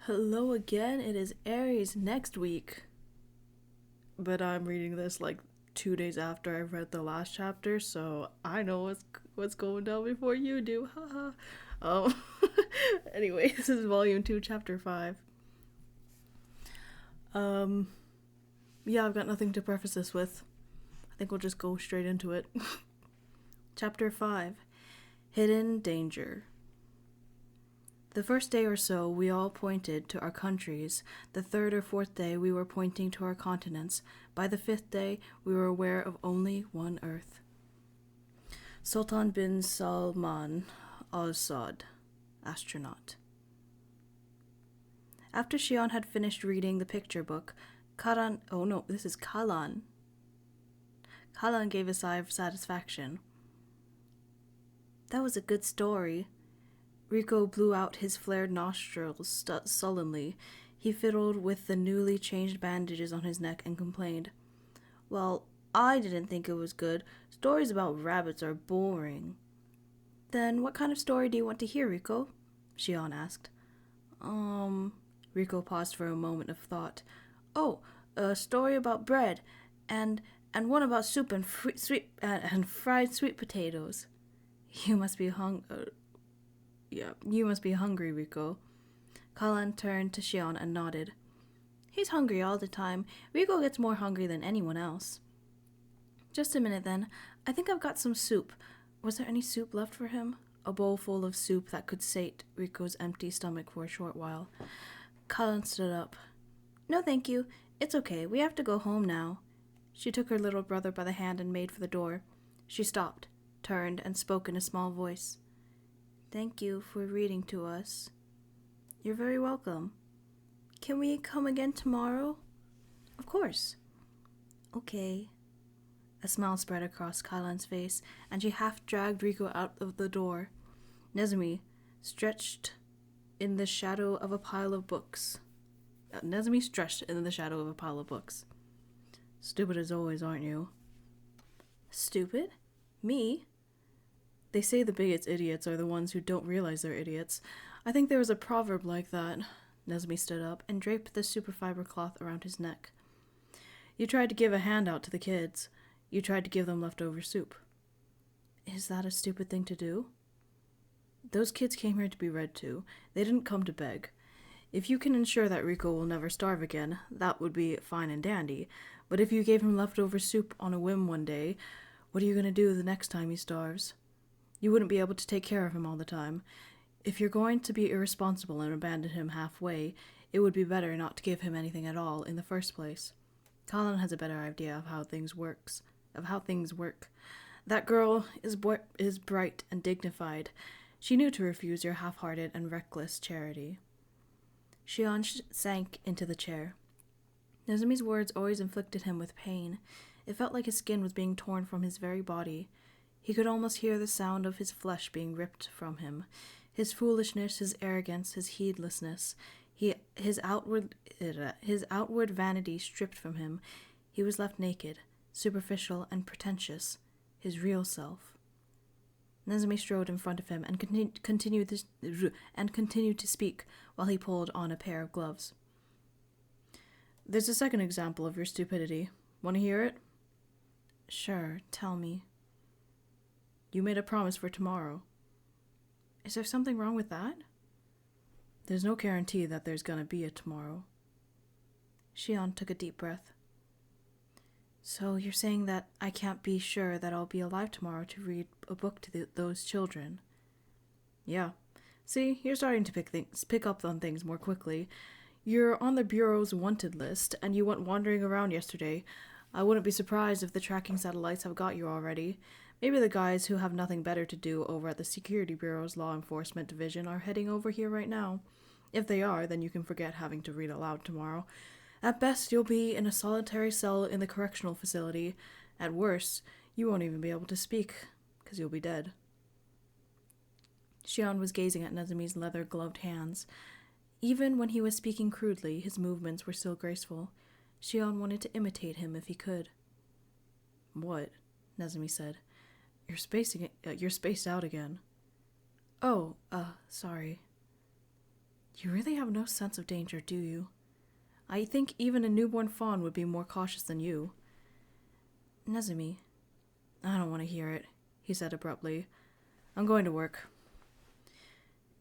Hello again, it is Aries next week. But I'm reading this like 2 days after I've read the last chapter, so I know what's going down before you do. Haha. um anyway, this is volume 2, chapter 5. Um yeah, I've got nothing to preface this with. I think we'll just go straight into it. Chapter 5. Hidden Danger. The first day or so, we all pointed to our countries. The third or fourth day, we were pointing to our continents. By the fifth day, we were aware of only one Earth. Sultan bin Salman al-Saud, astronaut. After Shion had finished reading the picture book, Kalan gave a sigh of satisfaction. That was a good story. Rico blew out his flared nostrils sullenly. He fiddled with the newly changed bandages on his neck and complained. Well, I didn't think it was good. Stories about rabbits are boring. Then what kind of story do you want to hear, Rico? Shion asked. Rico paused for a moment of thought. Oh, a story about bread, and one about soup and fried sweet potatoes. You must be you must be hungry, Rico. Kalan turned to Shion and nodded. He's hungry all the time. Rico gets more hungry than anyone else. Just a minute then. I think I've got some soup. Was there any soup left for him? A bowl full of soup that could sate Rico's empty stomach for a short while. Kalan stood up. No, thank you. It's okay. We have to go home now. She took her little brother by the hand and made for the door. She stopped, turned, and spoke in a small voice. Thank you for reading to us. You're very welcome. Can we come again tomorrow? Of course. Okay. A smile spread across Kalan's face, and she half dragged Rico out of the door. Nezumi stretched in the shadow of a pile of books. Stupid as always, aren't you? Stupid? Me? They say the biggest idiots are the ones who don't realize they're idiots. I think there was a proverb like that. Nezumi stood up and draped the superfiber cloth around his neck. You tried to give a handout to the kids. You tried to give them leftover soup. Is that a stupid thing to do? Those kids came here to be read to. They didn't come to beg. If you can ensure that Rico will never starve again, that would be fine and dandy. But if you gave him leftover soup on a whim one day, what are you going to do the next time he starves? You wouldn't be able to take care of him all the time. If you're going to be irresponsible and abandon him halfway, it would be better not to give him anything at all in the first place. Colin has a better idea of how things work. That girl is bright and dignified. She knew to refuse your half-hearted and reckless charity. Shion sank into the chair. Nezumi's words always inflicted him with pain. It felt like his skin was being torn from his very body. He could almost hear the sound of his flesh being ripped from him. His foolishness, his arrogance, his heedlessness, his outward vanity stripped from him. He was left naked, superficial and pretentious, his real self. Nezumi strode in front of him and continued to speak while he pulled on a pair of gloves. There's a second example of your stupidity. Want to hear it? Sure, tell me. You made a promise for tomorrow. Is there something wrong with that? There's no guarantee that there's gonna be a tomorrow. Shion took a deep breath. So you're saying that I can't be sure that I'll be alive tomorrow to read a book to those children? Yeah. See, you're starting to pick up on things more quickly. You're on the Bureau's wanted list, and you went wandering around yesterday. I wouldn't be surprised if the tracking satellites have got you already. Maybe the guys who have nothing better to do over at the Security Bureau's Law Enforcement Division are heading over here right now. If they are, then you can forget having to read aloud tomorrow. At best, you'll be in a solitary cell in the correctional facility. At worst, you won't even be able to speak, because you'll be dead. Shion was gazing at Nezumi's leather-gloved hands. Even when he was speaking crudely, his movements were still graceful. Shion wanted to imitate him if he could. What? Nezumi said. You're spaced out again. Oh, sorry. You really have no sense of danger, do you? I think even a newborn fawn would be more cautious than you. Nezumi, I don't want to hear it, he said abruptly. I'm going to work.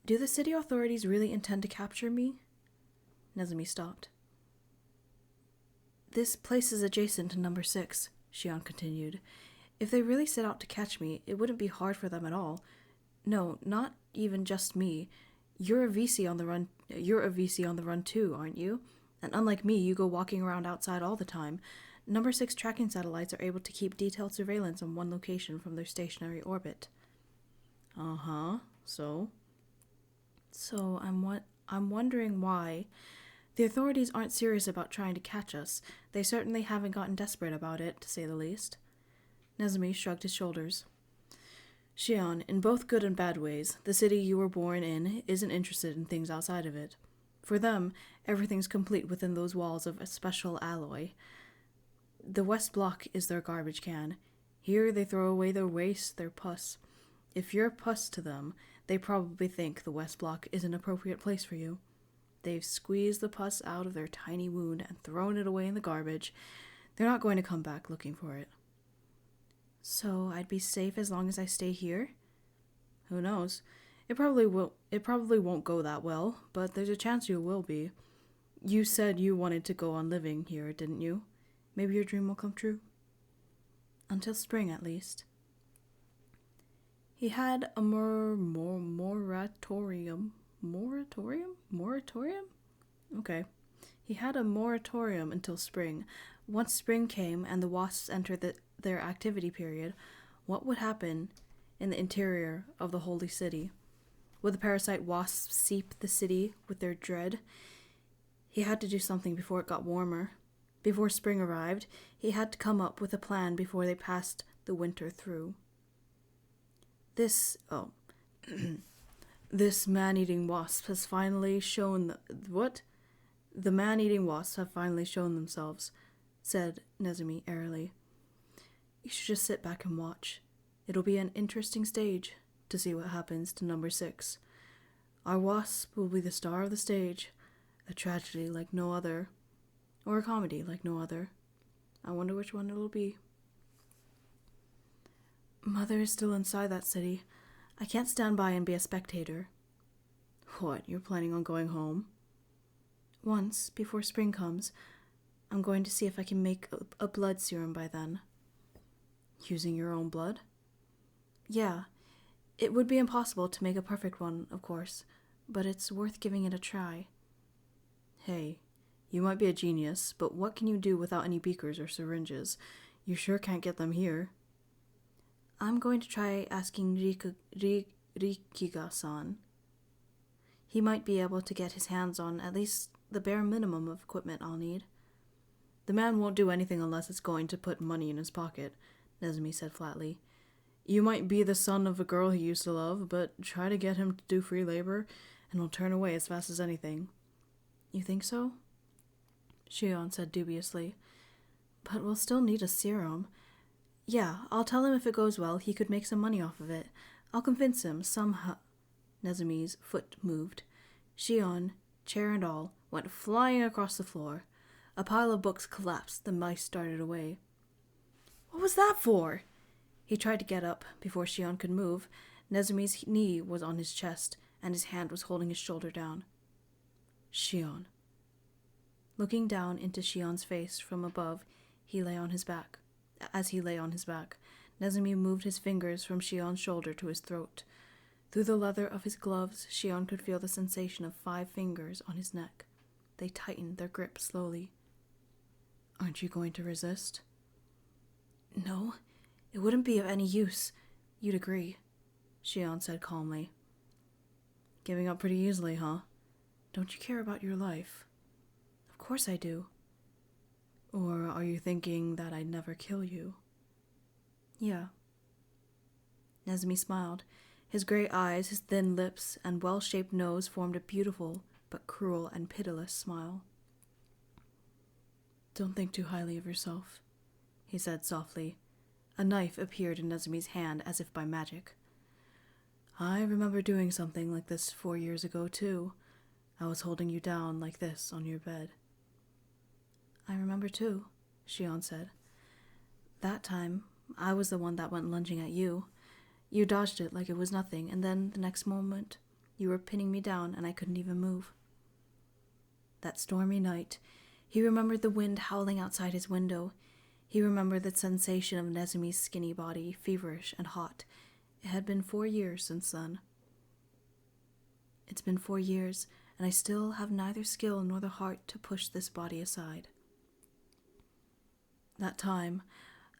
Do the city authorities really intend to capture me? Nezumi stopped. This place is adjacent to number 6, Shion continued. If they really set out to catch me, it wouldn't be hard for them at all. No, not even just me. You're a VC on the run too, aren't you? And unlike me, you go walking around outside all the time. Number 6 tracking satellites are able to keep detailed surveillance on one location from their stationary orbit. Uh-huh. So I'm wondering why. The authorities aren't serious about trying to catch us. They certainly haven't gotten desperate about it, to say the least. Nezumi shrugged his shoulders. Shion, in both good and bad ways, the city you were born in isn't interested in things outside of it. For them, everything's complete within those walls of a special alloy. The West Block is their garbage can. Here they throw away their waste, their pus. If you're pus to them, they probably think the West Block is an appropriate place for you. They've squeezed the pus out of their tiny wound and thrown it away in the garbage. They're not going to come back looking for it. So I'd be safe as long as I stay here? Who knows? It probably won't go that well, but there's a chance you will be. You said you wanted to go on living here, didn't you? Maybe your dream will come true. Until spring, at least. He had a moratorium. Moratorium? Okay. He had a moratorium until spring. Once spring came and the wasps entered their activity period, what would happen in the interior of the holy city? Would the parasite wasps seep the city with their dread? He had to do something before it got warmer. Before spring arrived, he had to come up with a plan before they passed the winter through. This man-eating wasp has finally shown The man-eating wasps have finally shown themselves, said Nezumi airily. You should just sit back and watch. It'll be an interesting stage to see what happens to number 6. Our wasp will be the star of the stage, a tragedy like no other, or a comedy like no other. I wonder which one it'll be. Mother is still inside that city. I can't stand by and be a spectator. What, you're planning on going home? Once, before spring comes, I'm going to see if I can make a blood serum by then. Using your own blood? Yeah. It would be impossible to make a perfect one, of course, but it's worth giving it a try. Hey, you might be a genius, but what can you do without any beakers or syringes? You sure can't get them here. I'm going to try asking Rikiga-san. He might be able to get his hands on at least the bare minimum of equipment I'll need. The man won't do anything unless it's going to put money in his pocket, Nezumi said flatly. You might be the son of a girl he used to love, but try to get him to do free labor, and he'll turn away as fast as anything. You think so? Shion said dubiously. But we'll still need a serum. Yeah, I'll tell him if it goes well, he could make some money off of it. I'll convince him somehow. Nezumi's foot moved. Shion, chair and all, went flying across the floor. A pile of books collapsed. The mice darted away. What was that for? He tried to get up before Shion could move. Nezumi's knee was on his chest, and his hand was holding his shoulder down. Shion. Looking down into Shion's face from above, he lay on his back. As he lay on his back, Nezumi moved his fingers from Shion's shoulder to his throat. Through the leather of his gloves, Shion could feel the sensation of 5 fingers on his neck. They tightened their grip slowly. Aren't you going to resist? No, it wouldn't be of any use. You'd agree, Shion said calmly. Giving up pretty easily, huh? Don't you care about your life? Of course I do. Or are you thinking that I'd never kill you? Yeah. Nezumi smiled. His gray eyes, his thin lips, and well-shaped nose formed a beautiful but cruel and pitiless smile. Don't think too highly of yourself, he said softly. A knife appeared in Nezumi's hand as if by magic. I remember doing something like this 4 years ago, too. I was holding you down like this on your bed. I remember too, Shion said. That time, I was the one that went lunging at you. You dodged it like it was nothing, and then the next moment, you were pinning me down and I couldn't even move. That stormy night, he remembered the wind howling outside his window. He remembered the sensation of Nezumi's skinny body, feverish and hot. It had been 4 years since then. It's been 4 years, and I still have neither skill nor the heart to push this body aside. That time,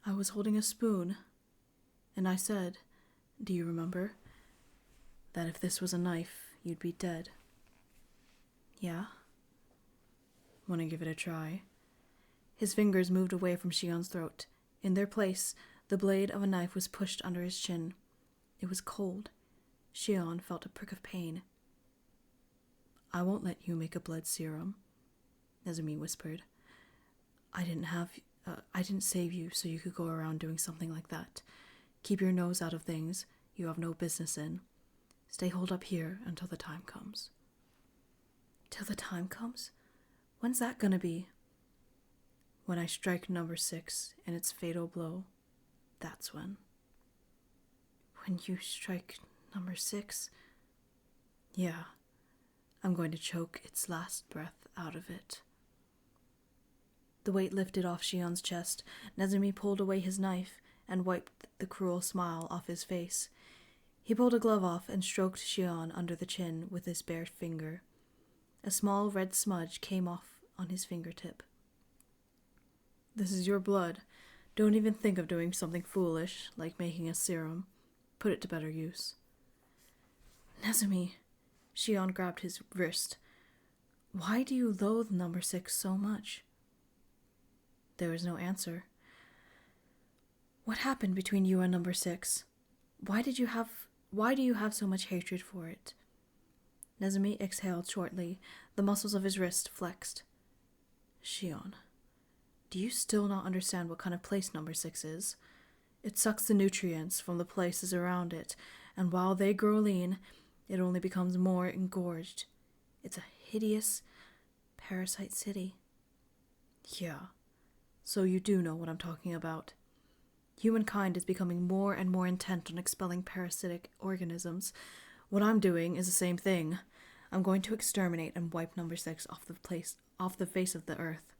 I was holding a spoon, and I said, do you remember, that if this was a knife, you'd be dead. Yeah? Want to give it a try? His fingers moved away from Shion's throat. In their place, the blade of a knife was pushed under his chin. It was cold. Shion felt a prick of pain. I won't let you make a blood serum, Nezumi whispered. I didn't save you so you could go around doing something like that. Keep your nose out of things you have no business in. Stay holed up here until the time comes. Till the time comes? When's that gonna be? When I strike number 6 in its fatal blow. That's when. When you strike number 6? Yeah. I'm going to choke its last breath out of it. The weight lifted off Shion's chest. Nezumi pulled away his knife and wiped the cruel smile off his face. He pulled a glove off and stroked Shion under the chin with his bare finger. A small red smudge came off on his fingertip. This is your blood. Don't even think of doing something foolish, like making a serum. Put it to better use. Nezumi, Shion grabbed his wrist. Why do you loathe number 6 so much? There was no answer. What happened between you and number 6? Why do you have so much hatred for it? Nezumi exhaled shortly. The muscles of his wrist flexed. Shion, do you still not understand what kind of place number 6 is? It sucks the nutrients from the places around it, and while they grow lean, it only becomes more engorged. It's a hideous parasite city. Yeah, so you do know what I'm talking about. Humankind is becoming more and more intent on expelling parasitic organisms. What I'm doing is the same thing. I'm going to exterminate and wipe number 6 off the face of the earth.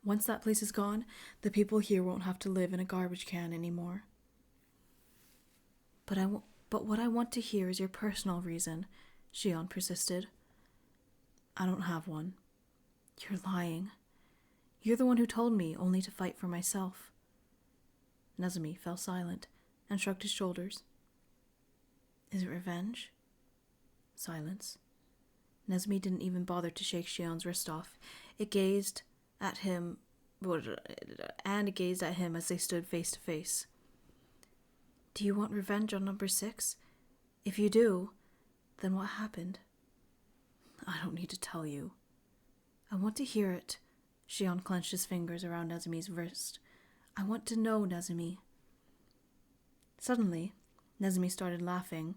Once that place is gone, the people here won't have to live in a garbage can anymore. But what I want to hear is your personal reason, Shion persisted. I don't have one. You're lying. You're the one who told me only to fight for myself. Nezumi fell silent and shrugged his shoulders. Is it revenge? Silence. Nezumi didn't even bother to shake Shion's wrist off. It gazed at him as they stood face to face. Do you want revenge on number 6? If you do, then what happened? I don't need to tell you. I want to hear it. Shion clenched his fingers around Nezumi's wrist. I want to know, Nezumi. Suddenly, Nezumi started laughing.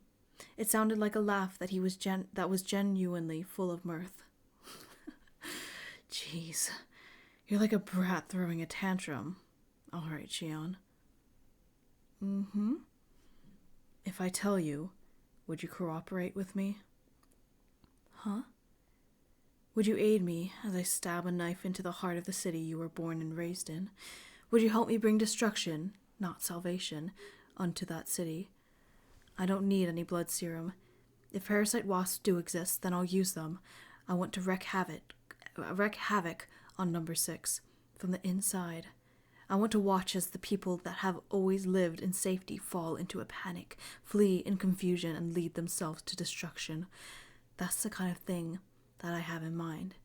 It sounded like a laugh that was genuinely full of mirth. Jeez, you're like a brat throwing a tantrum. All right, Shion. If I tell you, would you cooperate with me? Huh? Would you aid me as I stab a knife into the heart of the city you were born and raised in? Would you help me bring destruction, not salvation, unto that city? I don't need any blood serum. If parasite wasps do exist, then I'll use them. I want to wreak havoc on number 6 from the inside. I want to watch as the people that have always lived in safety fall into a panic, flee in confusion, and lead themselves to destruction. That's the kind of thing that I have in mind.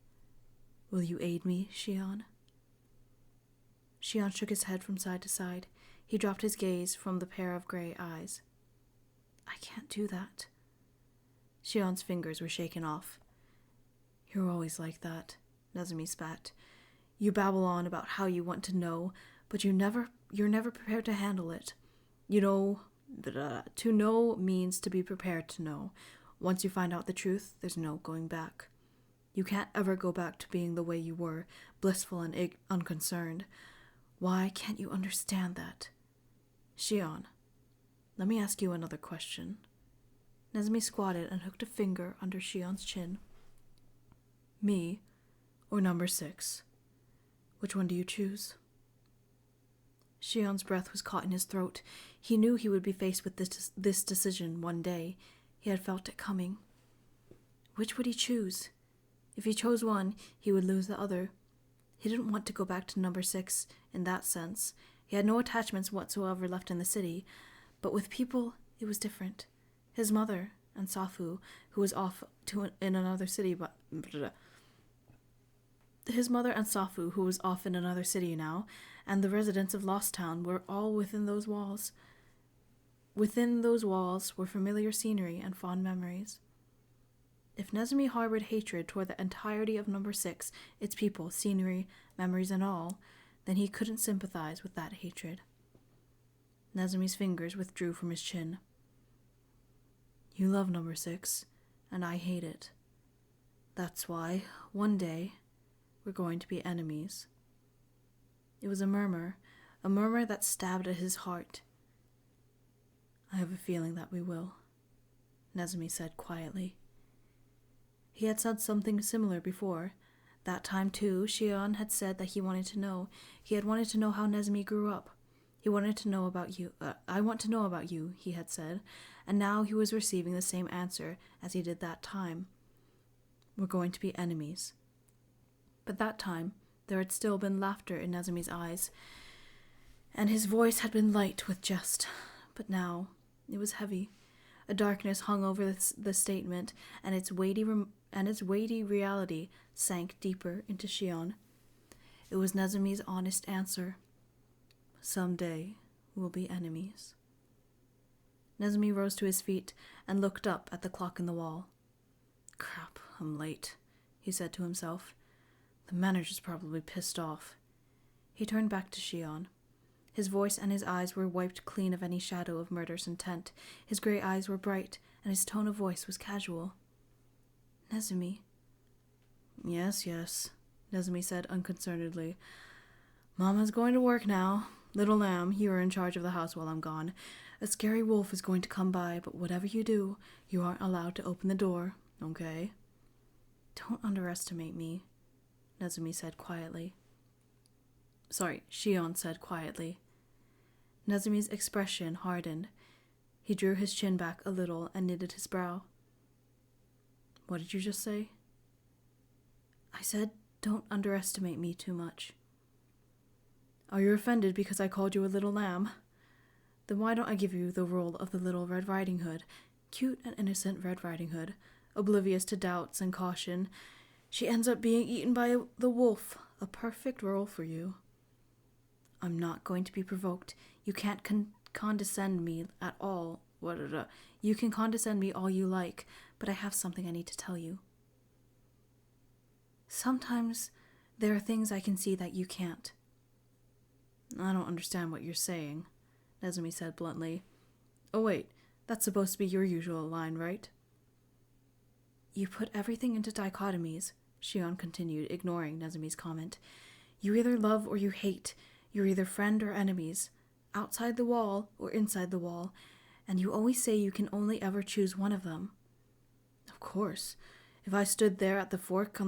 Will you aid me, Shion? Shion shook his head from side to side. He dropped his gaze from the pair of gray eyes. I can't do that. Shion's fingers were shaken off. You're always like that, Nezumi spat. You babble on about how you want to know, but you're never prepared to handle it. You know, to know means to be prepared to know. Once you find out the truth, there's no going back. You can't ever go back to being the way you were, blissful and unconcerned. Why can't you understand that? Shion, let me ask you another question. Nezumi squatted and hooked a finger under Shion's chin. Me, or number 6? Which one do you choose? Shion's breath was caught in his throat. He knew he would be faced with this decision one day. He had felt it coming. Which would he choose? If he chose one, he would lose the other. He didn't want to go back to number 6 in that sense. He had no attachments whatsoever left in the city, but with people, it was different. His mother and Safu, who was off in another city now, and the residents of Lost Town were all within those walls. Within those walls were familiar scenery and fond memories. If Nezumi harbored hatred toward the entirety of number 6, its people, scenery, memories, and all, then he couldn't sympathize with that hatred. Nezumi's fingers withdrew from his chin. You love number 6, and I hate it. That's why, one day, we're going to be enemies. It was a murmur that stabbed at his heart. I have a feeling that we will, Nezumi said quietly. He had said something similar before. That time, too, Shion had said that he wanted to know. He had wanted to know how Nezumi grew up. He wanted to know about you. I want to know about you, he had said, and now he was receiving the same answer as he did that time. We're going to be enemies. But that time, there had still been laughter in Nezumi's eyes, and his voice had been light with jest. But now, it was heavy. A darkness hung over the statement, and its weighty reality sank deeper into Shion. It was Nezumi's honest answer. Someday, we'll be enemies. Nezumi rose to his feet and looked up at the clock in the wall. Crap, I'm late, he said to himself. The manager's probably pissed off. He turned back to Shion. His voice and his eyes were wiped clean of any shadow of murderous intent. His gray eyes were bright, and his tone of voice was casual. Nezumi. Yes, Nezumi said unconcernedly. Mama's going to work now. Little lamb, you are in charge of the house while I'm gone. A scary wolf is going to come by, but whatever you do, you aren't allowed to open the door, okay? Don't underestimate me, Nezumi said quietly. Shion said quietly. Nezumi's expression hardened. He drew his chin back a little and knitted his brow. What did you just say? I said, don't underestimate me too much. Are you offended because I called you a little lamb? Then why don't I give you the role of the little Red Riding Hood, cute and innocent Red Riding Hood, oblivious to doubts and caution. She ends up being eaten by the wolf, a perfect role for you. I'm not going to be provoked. You can't condescend me at all. You can condescend me all you like, but I have something I need to tell you. Sometimes there are things I can see that you can't. I don't understand what you're saying, Nezumi said bluntly. Oh wait, that's supposed to be your usual line, right? You put everything into dichotomies, Shion continued, ignoring Nezumi's comment. You either love or you hate. You're either friend or enemies, outside the wall or inside the wall, and you always say you can only ever choose one of them. Of course, if I stood there at the fork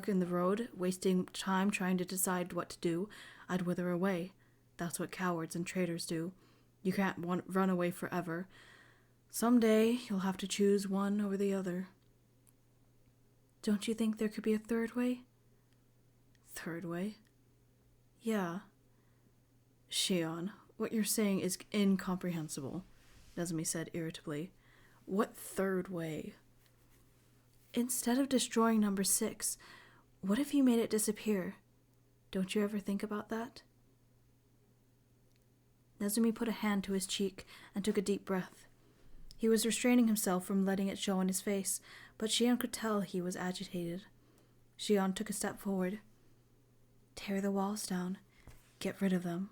in the road, wasting time trying to decide what to do, I'd wither away. That's what cowards and traitors do. You can't run away forever. Someday you'll have to choose one over the other. Don't you think there could be a third way? Third way? Yeah. Shion, what you're saying is incomprehensible, Nezumi said irritably. What third way? Instead of destroying number 6, what if you made it disappear? Don't you ever think about that? Nezumi put a hand to his cheek and took a deep breath. He was restraining himself from letting it show on his face, but Shion could tell he was agitated. Shion took a step forward. Tear the walls down. Get rid of them.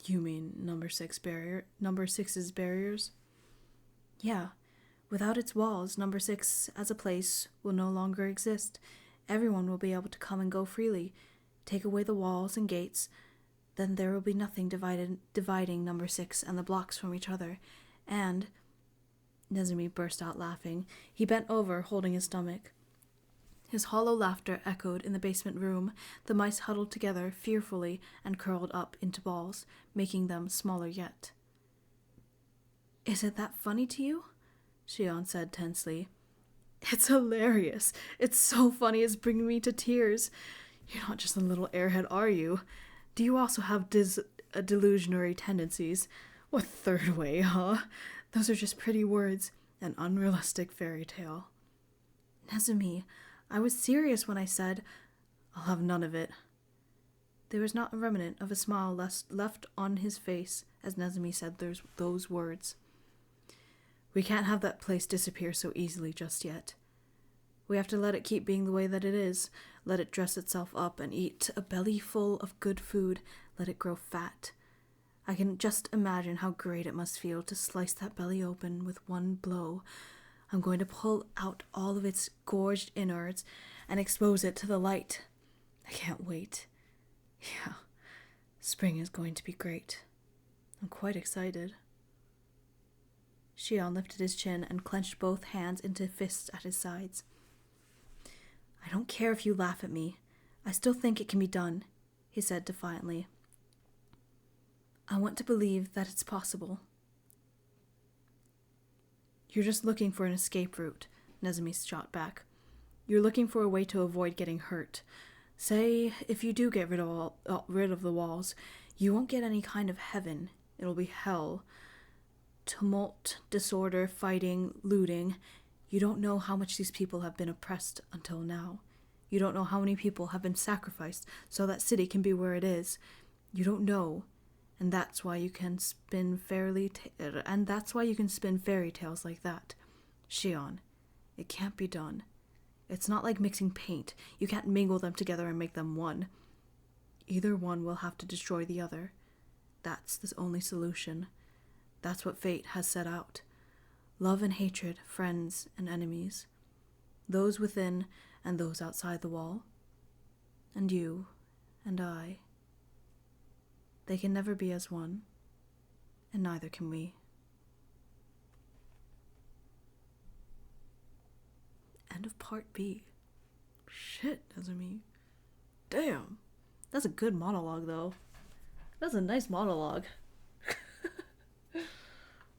You mean number 6's barriers? Yeah. Without its walls, number 6 as a place will no longer exist. Everyone will be able to come and go freely. Take away the walls and gates, then there will be nothing dividing number 6 and the blocks from each other. And Nezumi burst out laughing. He bent over, holding his stomach. His hollow laughter echoed in the basement room. The mice huddled together fearfully and curled up into balls, making them smaller yet. Is it that funny to you? Shion said tensely. It's hilarious. It's so funny it's bringing me to tears. You're not just a little airhead, are you? Do you also have delusionary tendencies? What third way, huh? Those are just pretty words, an unrealistic fairy tale. Nezumi, I was serious when I said, I'll have none of it. There was not a remnant of a smile left on his face as Nezumi said those words. We can't have that place disappear so easily just yet. We have to let it keep being the way that it is, let it dress itself up and eat a belly full of good food, let it grow fat. I can just imagine how great it must feel to slice that belly open with one blow. I'm going to pull out all of its gorged innards and expose it to the light. I can't wait. Yeah, spring is going to be great. I'm quite excited. Shion lifted his chin and clenched both hands into fists at his sides. I don't care if you laugh at me. I still think it can be done, he said defiantly. I want to believe that it's possible. You're just looking for an escape route, Nezumi shot back. You're looking for a way to avoid getting hurt. Say, if you do get rid of the walls, you won't get any kind of heaven. It'll be hell. Tumult, disorder, fighting, looting. You don't know how much these people have been oppressed until now. You don't know how many people have been sacrificed so that city can be where it is. You don't know, and that's why you can spin fairy tales like that. Shion, it can't be done. It's not like mixing paint. You can't mingle them together and make them one. Either one will have to destroy the other. That's the only solution. That's what fate has set out. Love and hatred, friends and enemies. Those within and those outside the wall. And you and I. They can never be as one, and neither can we. End of part B. Shit, Nezumi. Damn. That's a good monologue, though. That's a nice monologue.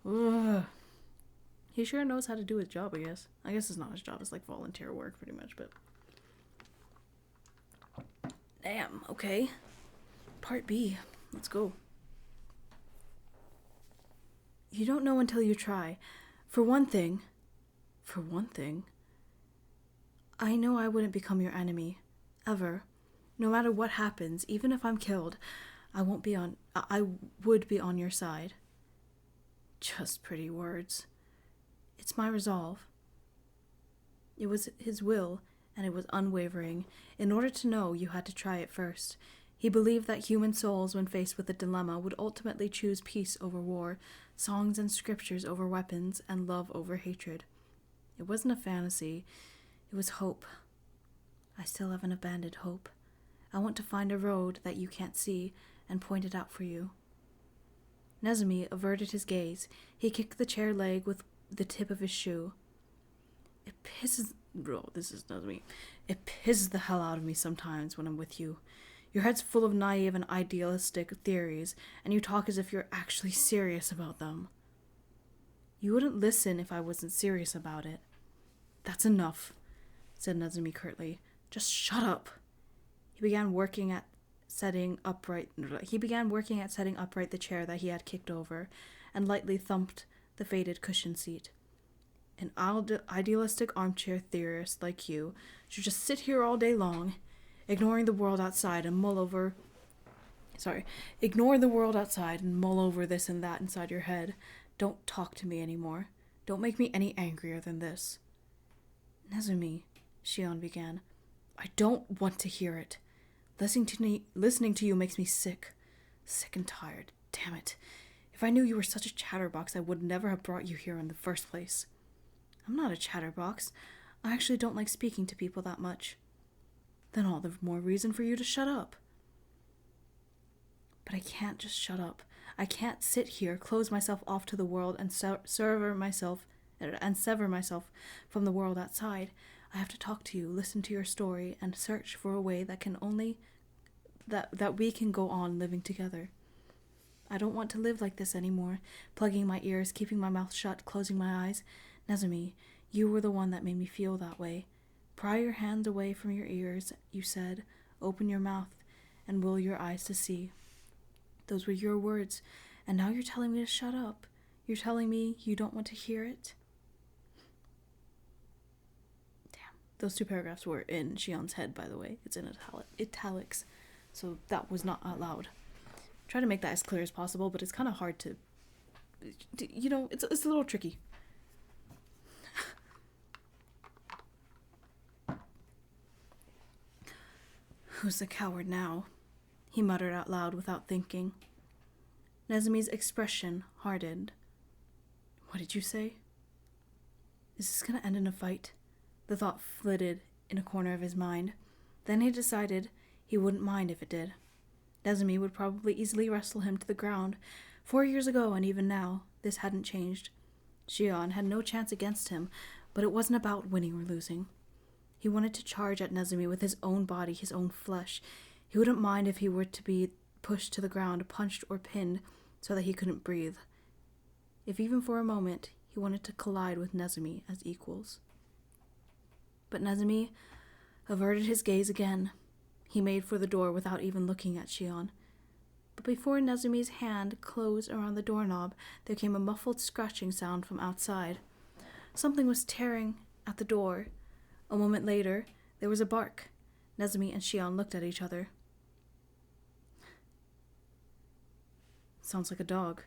Ugh. He sure knows how to do his job, I guess. I guess it's not his job, it's like volunteer work, pretty much, but... Damn, okay. Part B. Let's go. You don't know until you try. For one thing, I know I wouldn't become your enemy. Ever. No matter what happens, even if I'm killed, I would be on your side. Just pretty words. It's my resolve. It was his will, and it was unwavering. In order to know, you had to try it first. He believed that human souls, when faced with a dilemma, would ultimately choose peace over war, songs and scriptures over weapons, and love over hatred. It wasn't a fantasy. It was hope. I still haven't abandoned hope. I want to find a road that you can't see and point it out for you. Nezumi averted his gaze. He kicked the chair leg with the tip of his shoe. This is Nezumi. It pisses the hell out of me sometimes when I'm with you. Your head's full of naive and idealistic theories, and you talk as if you're actually serious about them. You wouldn't listen if I wasn't serious about it. That's enough, said Nezumi curtly. Just shut up. He began working at setting upright the chair that he had kicked over, and lightly thumped the faded cushion seat. An idealistic armchair theorist like you should just sit here all day long, ignoring the world outside and mull over this and that inside your head. Don't talk to me anymore. Don't make me any angrier than this. Nezumi, Shion began. I don't want to hear it. Listening to you makes me sick. Sick and tired. Damn it. If I knew you were such a chatterbox, I would never have brought you here in the first place. I'm not a chatterbox. I actually don't like speaking to people that much. Then all the more reason for you to shut up. But I can't just shut up. I can't sit here, close myself off to the world, and sever myself from the world outside. I have to talk to you, listen to your story, and search for a way that we can go on living together. I don't want to live like this anymore, plugging my ears, keeping my mouth shut, closing my eyes. Nezumi, you were the one that made me feel that way. Pry your hands away from your ears, you said. Open your mouth and will your eyes to see. Those were your words, and now you're telling me to shut up. You're telling me you don't want to hear it? Damn. Those 2 paragraphs were in Shion's head, by the way. It's in italics, so that was not out loud. Try to make that as clear as possible, but it's kind of hard to... it's a little tricky. Who's the coward now? He muttered out loud without thinking. Nezumi's expression hardened. What did you say? Is this going to end in a fight? The thought flitted in a corner of his mind. Then he decided he wouldn't mind if it did. Nezumi would probably easily wrestle him to the ground. 4 years ago, and even now, this hadn't changed. Shion had no chance against him, but it wasn't about winning or losing. He wanted to charge at Nezumi with his own body, his own flesh. He wouldn't mind if he were to be pushed to the ground, punched or pinned, so that he couldn't breathe. If even for a moment, he wanted to collide with Nezumi as equals. But Nezumi averted his gaze again. He made for the door without even looking at Shion. But before Nezumi's hand closed around the doorknob, there came a muffled scratching sound from outside. Something was tearing at the door. A moment later, there was a bark. Nezumi and Shion looked at each other. Sounds like a dog.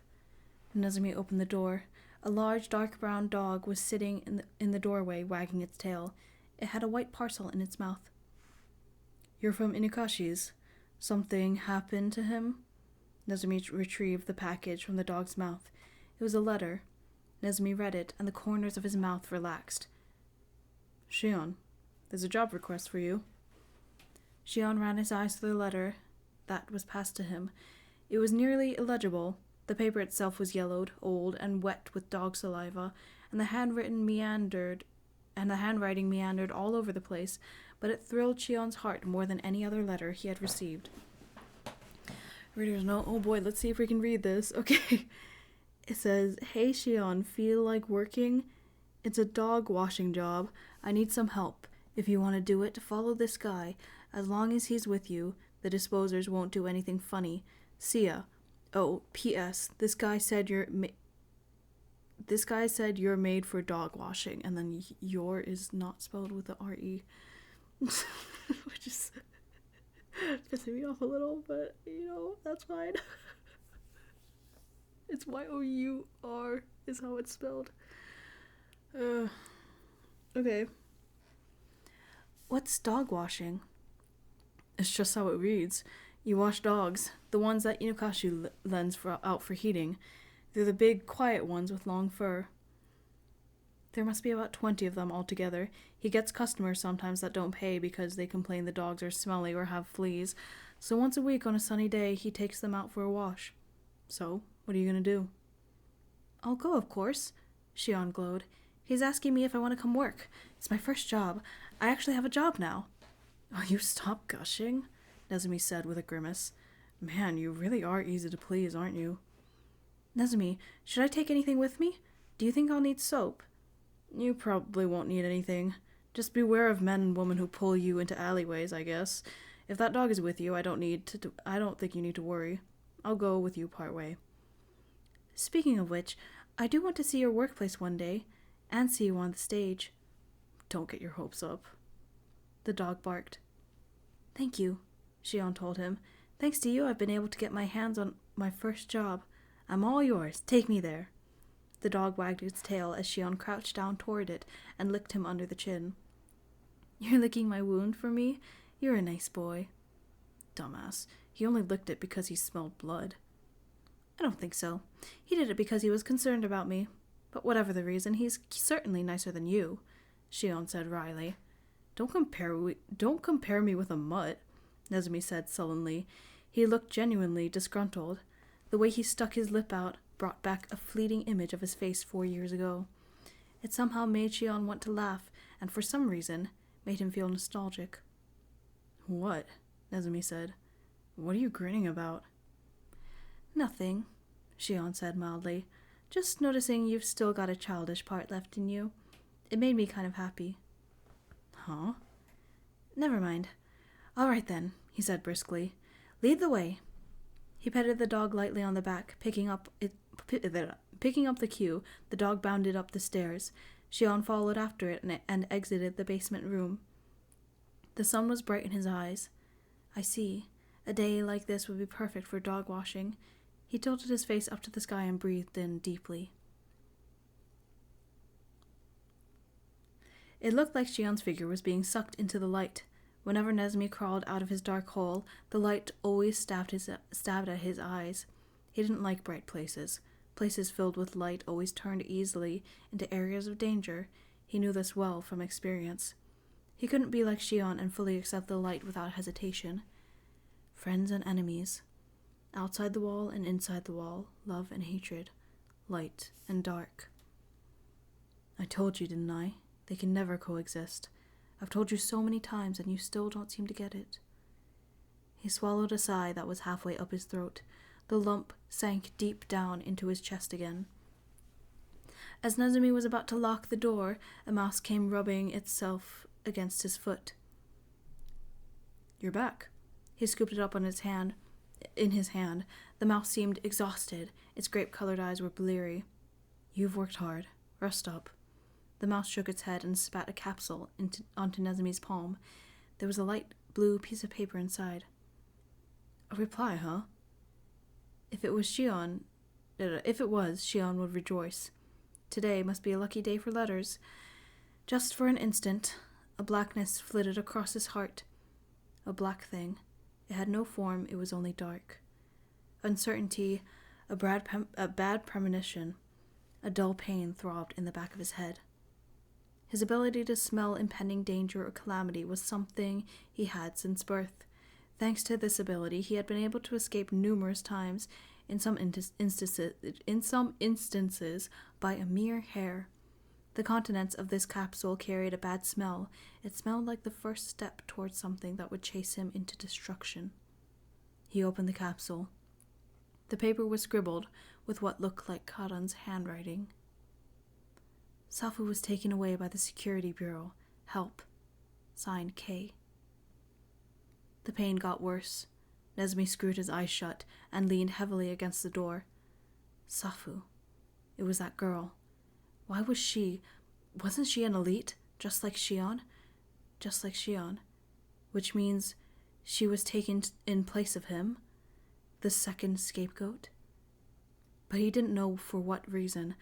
Nezumi opened the door. A large dark brown dog was sitting in the doorway, wagging its tail. It had a white parcel in its mouth. You're from Inukashi's. Something happened to him? Nezumi retrieved the package from the dog's mouth. It was a letter. Nezumi read it, and the corners of his mouth relaxed. Shion, there's a job request for you. Shion ran his eyes through the letter that was passed to him. It was nearly illegible. The paper itself was yellowed, old, and wet with dog saliva, and the handwriting meandered all over the place, but it thrilled Shion's heart more than any other letter he had received. Readers know, oh boy, let's see if we can read this. Okay. It says, Hey Shion, feel like working? It's a dog washing job. I need some help. If you want to do it, follow this guy. As long as he's with you, the disposers won't do anything funny. See ya. Oh, P.S. This guy said you're made for dog washing, and then your is not spelled with the R-E. Which is pissing me off a little, but, that's fine. It's Y-O-U-R is how it's spelled. Okay. What's dog washing? It's just how it reads. You wash dogs, the ones that Inukashi lends out for heating. They're the big, quiet ones with long fur. There must be about 20 of them altogether. He gets customers sometimes that don't pay because they complain the dogs are smelly or have fleas. So once a week on a sunny day, he takes them out for a wash. So, what are you going to do? I'll go, of course, Shion glowed. He's asking me if I want to come work. It's my first job. I actually have a job now. Oh, you stop gushing, Nezumi said with a grimace. Man, you really are easy to please, aren't you? Nezumi, should I take anything with me? Do you think I'll need soap? You probably won't need anything. Just beware of men and women who pull you into alleyways, I guess. If that dog is with you, I don't think you need to worry. I'll go with you part way. Speaking of which, I do want to see your workplace one day, and see you on the stage. Don't get your hopes up. The dog barked. Thank you, Shion told him. Thanks to you, I've been able to get my hands on my first job. I'm all yours. Take me there. The dog wagged its tail as Shion crouched down toward it and licked him under the chin. You're licking my wound for me? You're a nice boy. Dumbass. He only licked it because he smelled blood. I don't think so. He did it because he was concerned about me. But whatever the reason, he's certainly nicer than you, Shion said wryly. Don't compare me with a mutt, Nezumi said sullenly. He looked genuinely disgruntled. The way he stuck his lip out brought back a fleeting image of his face 4 years ago. It somehow made Shion want to laugh, and for some reason, made him feel nostalgic. What? Nezumi said. What are you grinning about? Nothing, Shion said mildly. Just noticing you've still got a childish part left in you. It made me kind of happy. Huh? Never mind. All right then, he said briskly. Lead the way. He petted the dog lightly on the back, picking up the cue. The dog bounded up the stairs. Shion followed after it and exited the basement room. The sun was bright in his eyes. I see. A day like this would be perfect for dog washing. He tilted his face up to the sky and breathed in deeply. It looked like Shion's figure was being sucked into the light. Whenever Nezumi crawled out of his dark hole, the light always stabbed at his eyes. He didn't like bright places. Places filled with light always turned easily into areas of danger. He knew this well from experience. He couldn't be like Shion and fully accept the light without hesitation. Friends and enemies. Outside the wall and inside the wall, love and hatred, light and dark. I told you, didn't I? They can never coexist. I've told you so many times and you still don't seem to get it. He swallowed a sigh that was halfway up his throat. The lump sank deep down into his chest again. As Nezumi was about to lock the door, a mouse came rubbing itself against his foot. You're back. He scooped it up in his hand. The mouse seemed exhausted. Its grape-colored eyes were bleary. You've worked hard. Rest up. The mouse shook its head and spat a capsule onto Nezumi's palm. There was a light blue piece of paper inside. A reply, huh? If it was, Shion would rejoice. Today must be a lucky day for letters. Just for an instant, a blackness flitted across his heart. A black thing. It had no form, it was only dark. Uncertainty, a bad premonition. A dull pain throbbed in the back of his head. His ability to smell impending danger or calamity was something he had since birth. Thanks to this ability, he had been able to escape numerous times, in some instances by a mere hair. The contents of this capsule carried a bad smell. It smelled like the first step towards something that would chase him into destruction. He opened the capsule. The paper was scribbled with what looked like Kadan's handwriting. Safu was taken away by the Security Bureau. Help. Signed K. The pain got worse. Nezumi screwed his eyes shut and leaned heavily against the door. Safu. It was that girl. Why was she... Wasn't she an elite, just like Shion? Just like Shion. Which means she was taken in place of him? The second scapegoat? But he didn't know for what reason.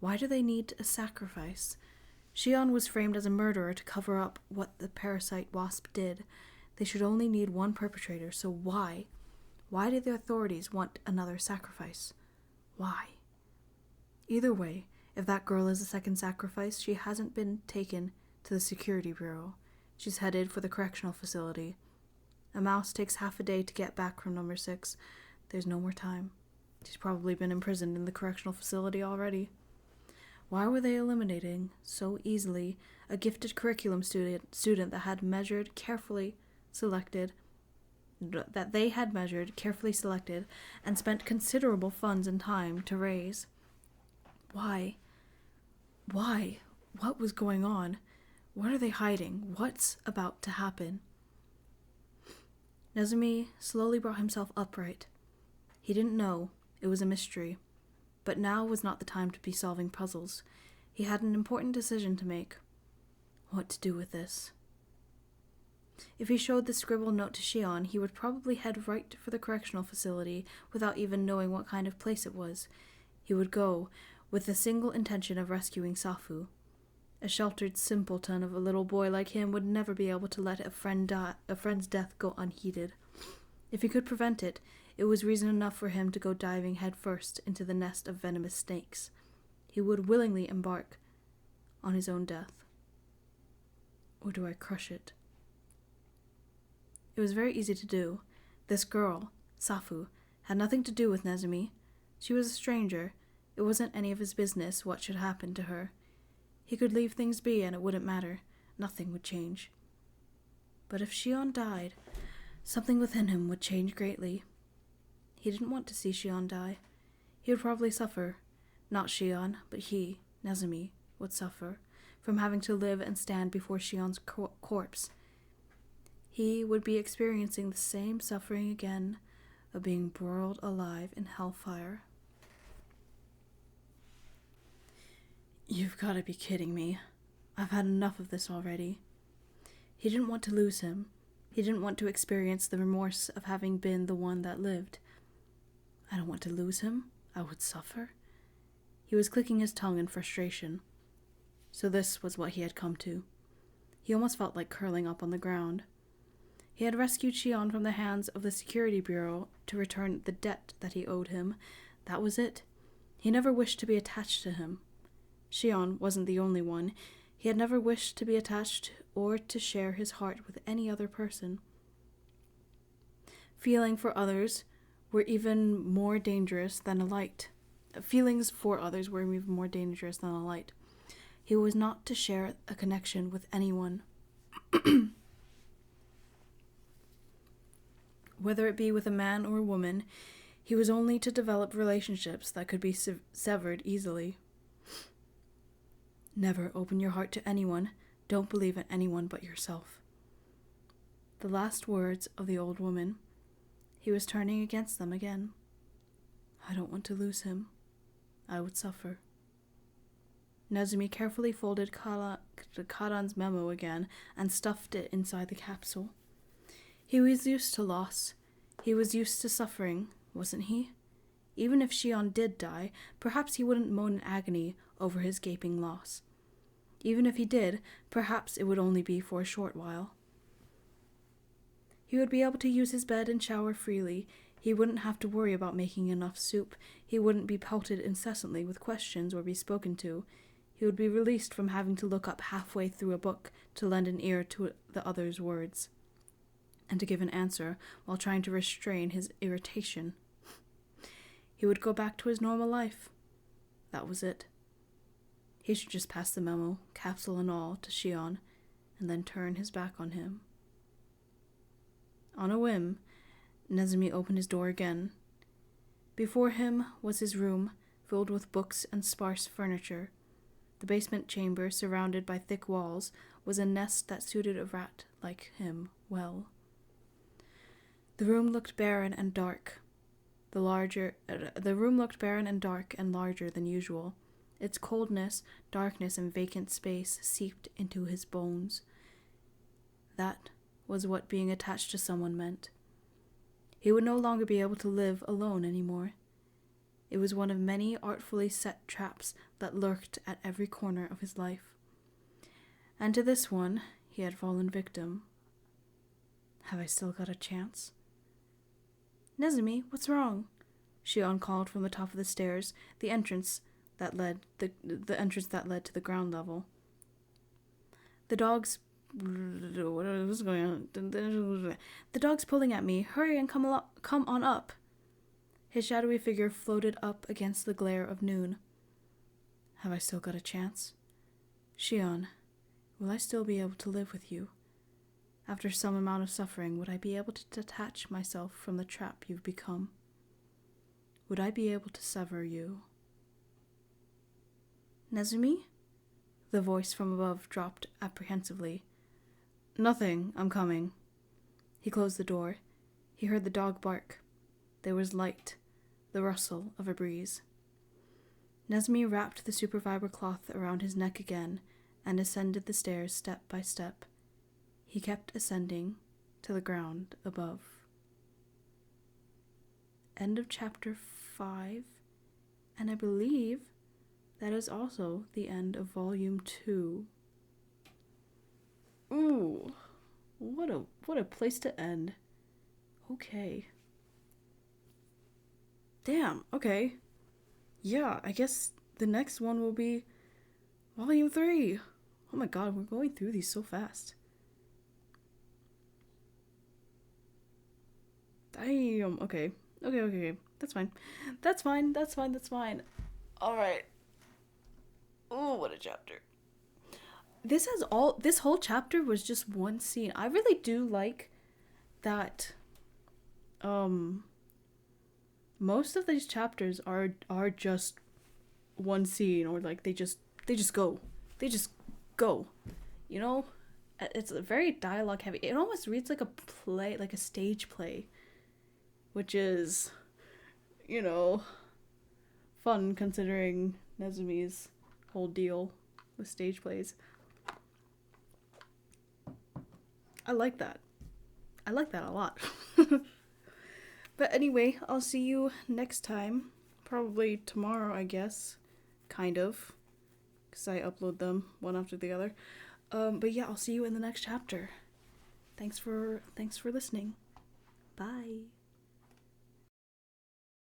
Why do they need a sacrifice? Shion was framed as a murderer to cover up what the parasite wasp did. They should only need one perpetrator, so why? Why do the authorities want another sacrifice? Why? Either way, if that girl is the second sacrifice, she hasn't been taken to the Security Bureau. She's headed for the correctional facility. A mouse takes half a day to get back from No.6. There's no more time. She's probably been imprisoned in the correctional facility already. Why were they eliminating so easily a gifted curriculum student that had measured, carefully selected, and spent considerable funds and time to raise? Why? Why? What was going on? What are they hiding? What's about to happen? Nezumi slowly brought himself upright. He didn't know. It was a mystery. But now was not the time to be solving puzzles. He had an important decision to make. What to do with this? If he showed the scribbled note to Shion, he would probably head right for the correctional facility without even knowing what kind of place it was. He would go with the single intention of rescuing Safu. A sheltered simpleton of a little boy like him would never be able to let a friend's death go unheeded. If he could prevent it, it was reason enough for him to go diving headfirst into the nest of venomous snakes. he would willingly embark on his own death. Or do I crush it? It was very easy to do. This girl, Safu, had nothing to do with Nezumi. She was a stranger. It wasn't any of his business what should happen to her. He could leave things be and it wouldn't matter. Nothing would change. But if Shion died, something within him would change greatly. He didn't want to see Shion die. He would probably suffer. Not Shion, but he, Nezumi, would suffer from having to live and stand before Shion's corpse. He would be experiencing the same suffering again of being broiled alive in hellfire. You've got to be kidding me. I've had enough of this already. He didn't want to lose him. He didn't want to experience the remorse of having been the one that lived. I don't want to lose him. I would suffer. He was clicking his tongue in frustration. So this was what he had come to. He almost felt like curling up on the ground. He had rescued Shion from the hands of the Security Bureau to return the debt that he owed him. That was it. He never wished to be attached to him. Shion wasn't the only one. He had never wished to be attached or to share his heart with any other person. Feeling for others were even more dangerous than a light. Feelings for others were even more dangerous than a light. He was not to share a connection with anyone. Whether it be with a man or a woman, he was only to develop relationships that could be severed easily. Never open your heart to anyone. Don't believe in anyone but yourself. The last words of the old woman. He was turning against them again. I don't want to lose him. I would suffer. Nezumi carefully folded Karan's memo again and stuffed it inside the capsule. He was used to loss. He was used to suffering, wasn't he? Even if Shion did die, perhaps he wouldn't moan in agony over his gaping loss. Even if he did, perhaps it would only be for a short while. He would be able to use his bed and shower freely. He wouldn't have to worry about making enough soup. He wouldn't be pelted incessantly with questions or be spoken to. He would be released from having to look up halfway through a book to lend an ear to the other's words, and to give an answer while trying to restrain his irritation. He would go back to his normal life. That was it. He should just pass the memo, capsule and all, to Shion, and then turn his back on him. On a whim, Nezumi opened his door again. Before him was his room, filled with books and sparse furniture. The basement chamber, surrounded by thick walls, was a nest that suited a rat like him well. The room looked barren and dark. The room looked barren and dark and larger than usual. Its coldness, darkness, and vacant space seeped into his bones. That was what being attached to someone meant. He would no longer be able to live alone anymore. It was one of many artfully set traps that lurked at every corner of his life. And to this one, he had fallen victim. Have I still got a chance? Nezumi, what's wrong? Shion called from the top of the stairs, the entrance that led to the ground level. The dog's what was going on? The dog's pulling at me. Hurry and come on up. His shadowy figure floated up against the glare of noon. Have I still got a chance? Shion, will I still be able to live with you? After some amount of suffering, would I be able to detach myself from the trap you've become? Would I be able to sever you? Nezumi? The voice from above dropped apprehensively. Nothing, I'm coming. He closed the door. He heard the dog bark. There was light, the rustle of a breeze. Nezumi wrapped the superfiber cloth around his neck again and ascended the stairs step by step. He kept ascending to the ground above. End of chapter 5, and I believe that is also the end of volume 2. Ooh, what a place to end. Okay. Damn, okay. Yeah, I guess the next one will be Volume 3. Oh my god, we're going through these so fast. Damn. Okay. Okay. That's fine. That's fine. Alright. Oh, what a chapter. This whole chapter was just one scene. I really do like that most of these chapters are just one scene, or like they just go. They just go. You know? It's very dialogue heavy. It almost reads like a play, like a stage play, which is, fun considering Nezumi's whole deal with stage plays. I like that. I like that a lot. But anyway, I'll see you next time. Probably tomorrow, I guess. Kind of. Because I upload them one after the other. But yeah, I'll see you in the next chapter. Thanks for listening. Bye.